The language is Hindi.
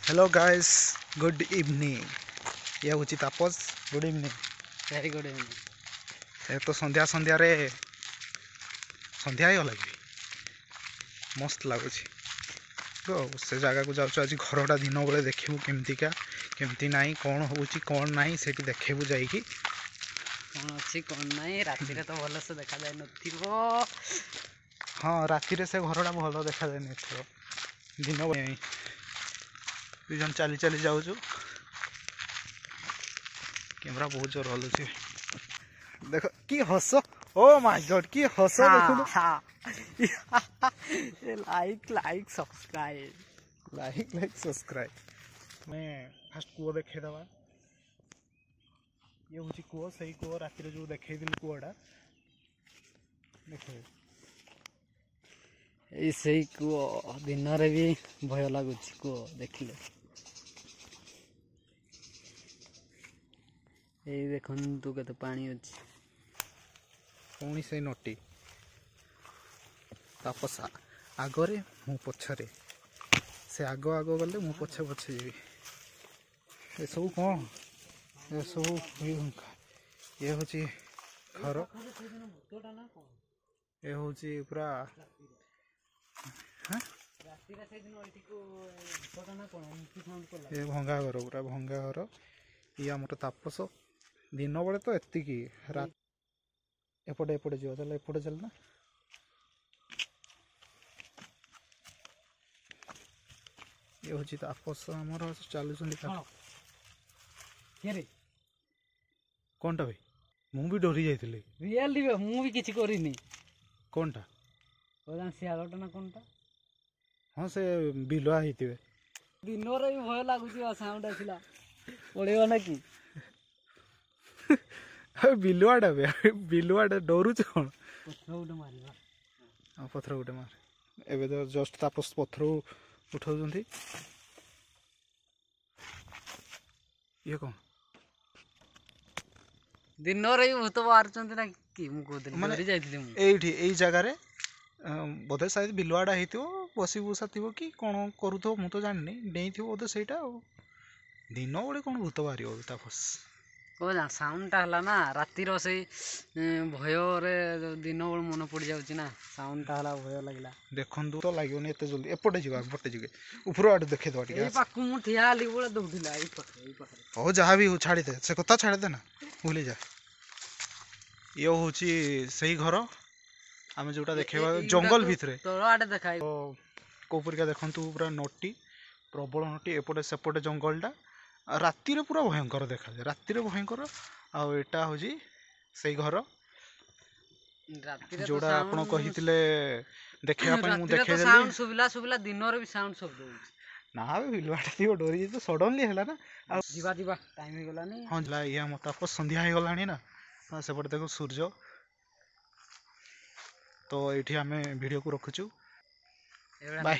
Hello guys, good evening. ये हूँ Tapas. Good evening. Very good evening. ए तो संध्या संध्या रे संध्या ही गला मस्त लगुच। तो से जगह को जाऊँ आज घरटा दिन बेले देखू केमतिका केमती नाई कौन हो कौन नाई से देखेबू जाइकी कौन अच्छी कौन नहीं राति तो भल से देखा जाए न। हाँ राति से घरटा भल देखा जाए दिन दुजन चली चली जाऊँ कैमरा बहुत जोर हलुचे। देख कि हस। ओ माय गॉड कि हस देखु। Like like subscribe like subscribe. मैं फास्ट कूओ देखे दवा। ये हूँ कूओ से कूओ राति जो देखे कूटा देख से कूओ दिन भी भय लगुच कूओ देखिले। ये देखु केते पानी अच्छी पुणी से नटी तापस आगरे मु पछरे से आग आग गले मु पछे पछे जी। ये सब कौन ये सब ये हूँ घर ये हूँ पूरा ये भंगा घर पूरा भंगा घर। ये आम तापस दिन बेले तो एतिकी रात एपटे एपटे जीव चल एपटे चल ना। ये हूँ तापस आमर चलुँच कौनटा भाई मुझे डरी जाइए रियल मु भी किछि करिनी कौनटा सियालटा ना कौनटा। हाँ से बिलुआ होते दिन भी भय लगुच साउंड आसला पड़ेगा ना कि बिलुआटा बिलुआटा डरुच कौन पथर गोटे मार हाँ पथर गोटे मार एवं तो जस्ट तापस पथर उठाऊ ये कौन दिन भी भूत बाहर ना कि यही जगार बोधे शायद बिलुआटा हो बसी बुसा थी कि कौन करू मु तो जानी डेई थी बोधे से दिन बड़े कौन भूत बाहर तापस कौन साउंडटा है ना रातिर से भय दिन बेल मन पड़ जाऊँ ना साउंडटा है भय लगला देखु तो लगे एत जल्दी एपटे जा एपटे जी ऊपर आटे देखे ठिया दौड़ा हो जहाँ भी हो छाड़ी दे से कथा छाड़ी दे ना भूली जा। ये हूँ से घर आम जोटा देखा जंगल भितर देखा कौपरिका देखु पूरा नटी प्रबल नटी एपटे सेपटे जंगलटा राति पूरा भयंकर देखा जाए राति भयंकर आटा हूँ से घर जोड़ा आप कही देखा देखे सुविला सुविला दिन भी साउंड शब्द ना बिलुआटा थी डरी जाए सडनली है ना टाइम हो गलानी। हाँ ये आम तापस संध्या हो गलानी ना सेपटे देखो सूर्य तो ये आम वीडियो को रखुचु बाय।